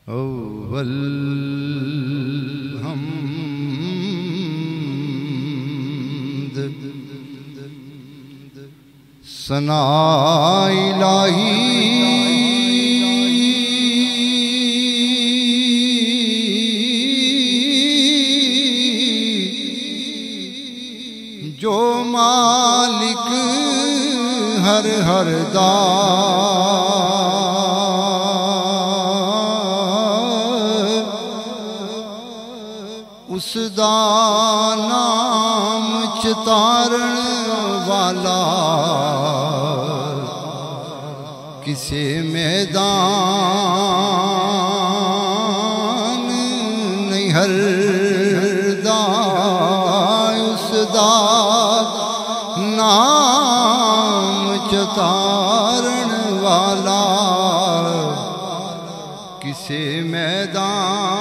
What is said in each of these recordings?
اول حمد ثنا الہی جو مالک ہر اس دا نام چتارن والا کسے میدان نہیں ہردا اس دا نام چتارن والا کسے میدان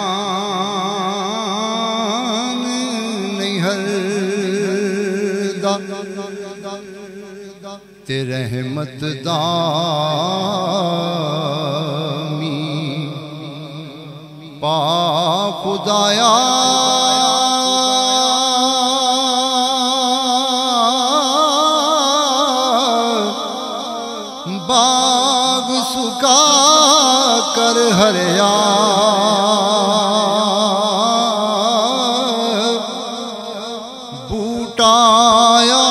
نہیں ہردا تے رحمت دامی پا خدایا باغ سکا کر ہریا بوٹایا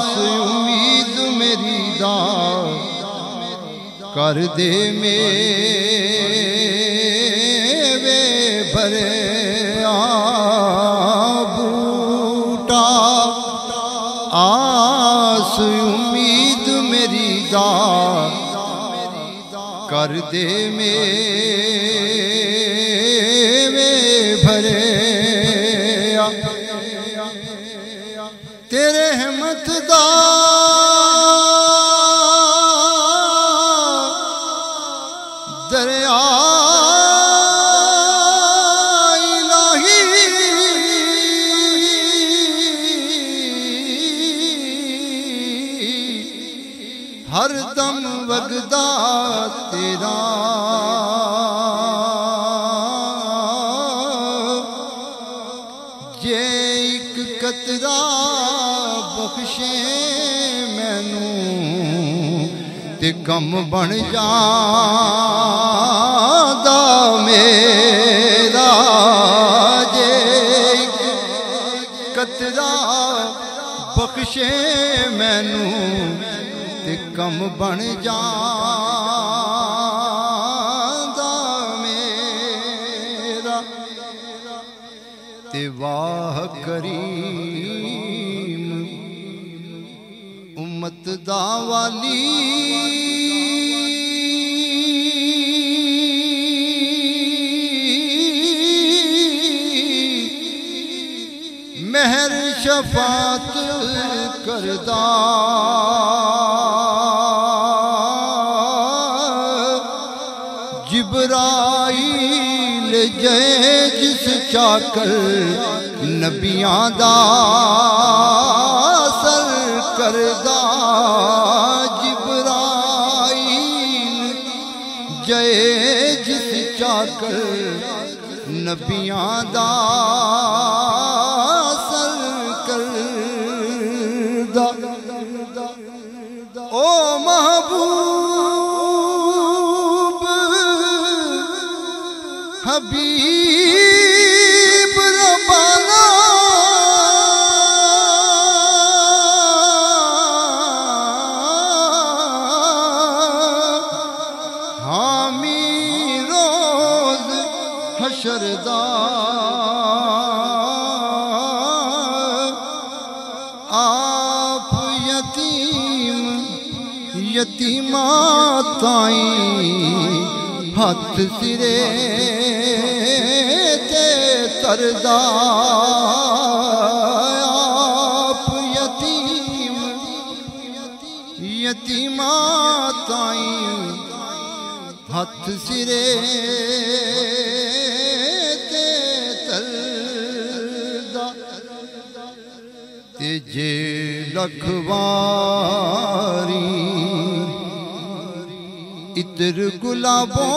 سے امید میری دا کر دے میوے بھرے بوٹا آس امید میری دا کر دے میوے بھرے تیرے رحمت دا دریا ہر دم وگدا تیرا جے ایک قطرہ بخشے مینوں تے کم بن جاندا میرا جے ایک قطرہ بخشے مینوں تے کم بن جاندا میرا تے واہ کریم امت دا والی مہر شفاعت کردہ جبرائیل جائے جس چاکر نبیاں دا سر کردہ جبرائیل جائے جس چاکر نبیاں دا سر کردہ او محبوب حبیب ربانا حامی روز حشر دا آپ یتیمات تائیں ہاتھ سرے تے تردہ آپ یتیمات تائیں ہاتھ سرے تے تردہ تے جے لکھواری اتر گلابوں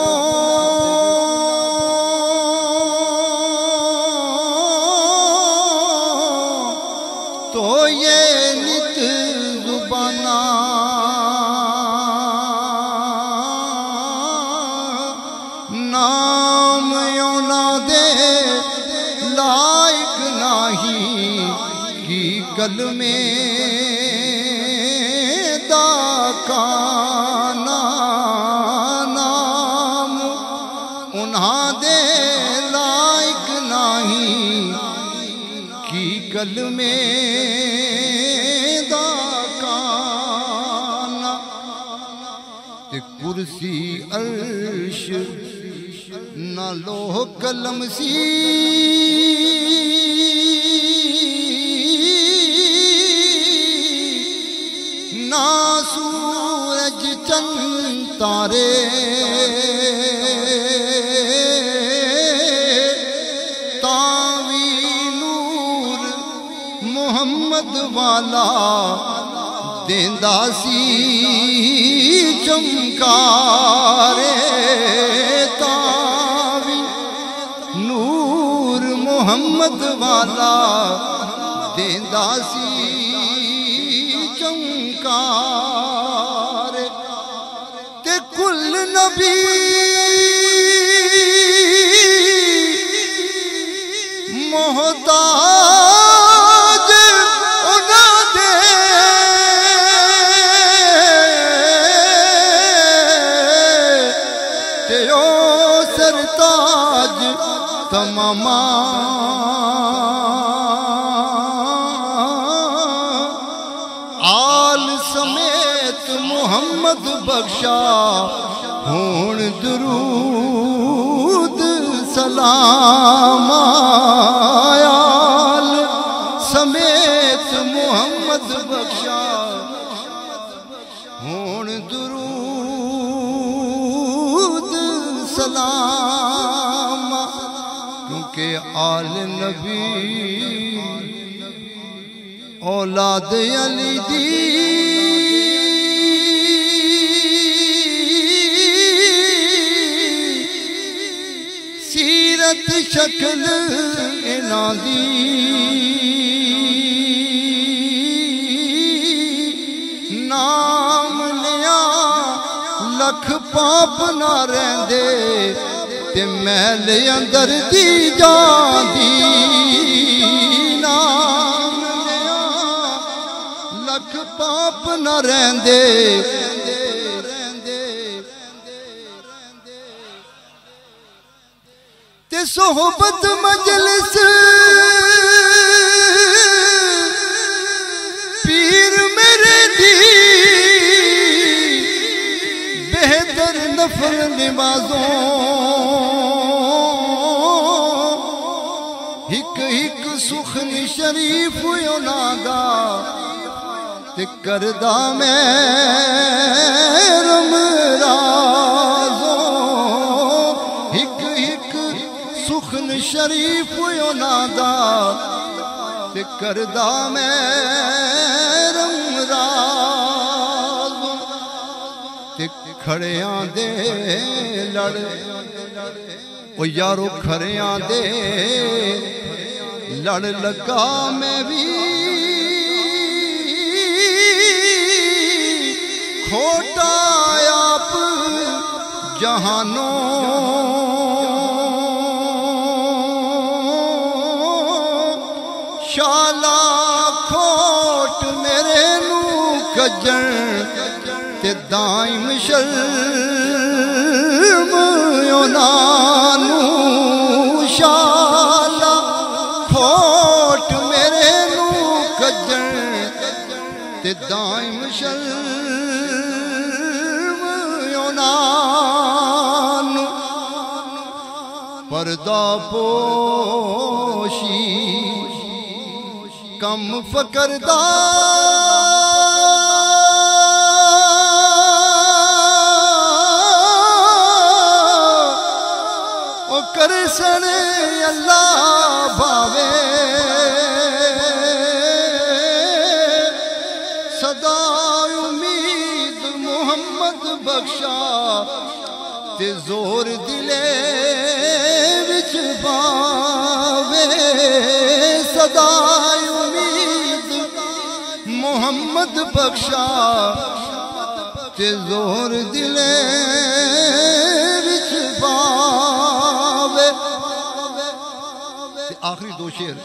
नाम योना दे लायक नहीं की गल में दाकाना नाम उन्हां दे लायक नहीं की गल में दाकाना ते कुर्सी अर्श ना लोह कलम सी ना सूरज चंद तारे तावी नूर मोहम्मद वाला देंदा सी चमकारे तावी नूर मोहम्मद वाला देंदा सी चमकारे ते कुल नबी मोहताज उन्हां दे ते ओ सरताज तमामा आल समेत मोहम्मद बख्शा होण दुरूद सलाम आल समेत मोहम्मद बख्शा होण दुरूद सलाम क्योंकि आल नबी औलाद अली दी सीरत शक्ल इन्हां दी नाम लिया लख पाप ना रहिंदे ते मैल अंदर दी जांदी नाम लिया लख पाप ना रहिंदे ते सोहबत मजलिस पीर मेरे दी बेहतर नफल नमाज़ों हिक हिक सुखन शरीफ योनादा ते करदा मैं रमराज़ों हिक हिक सुखन शरीफ योनादा ते करदा मैं रमराज़ों ते खड़ियां दे लड़ ओ यारो खड़ियां दे लड़ लगा मैं भी खोटा आप जहानों शाला खोट मेरे नू कजन ते दाइम शर्म योनानू शाला खोट मेरे नू कजन ते दाइम शर्म योनानू पर्दा पोशी कम फकरदा ओ कर सने अल्लाह भावे सदा उम्मीद मोहम्मद बख्शा ते जोर दिले विच पावे सदा मोहम्मद बख्शा ते जोर दिले विच पा آخری دو شیر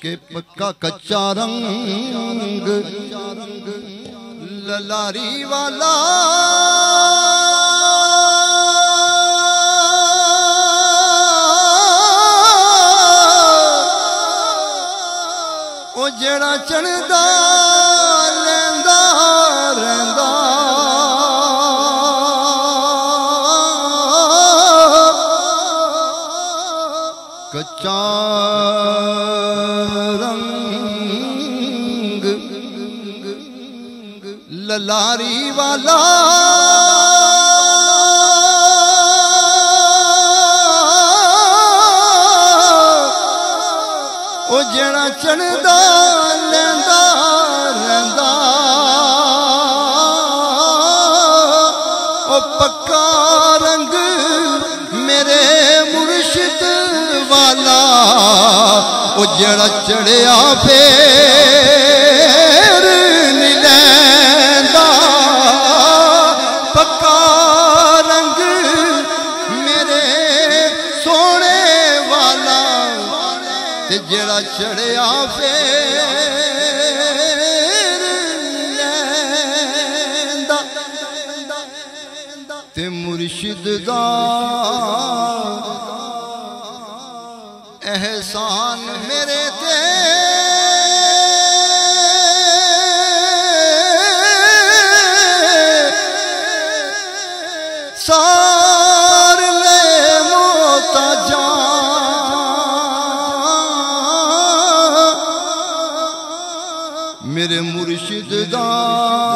کہ پکا کچا رنگ للاری والا او جڑا چڑھدا لیندا رہندا کچا رنگ للاری والا او جڑا چڑھدا لیندا رہندا او پکا رنگ میرے مرشد والا او جڑا چڑھیا پھر نہیں لیندا پکا رنگ میرے سونے والا تے جڑا چڑھیا پھر لیندا تے مرشد دا احسان میرے تے سار لے موتا جان میرے مرشد دا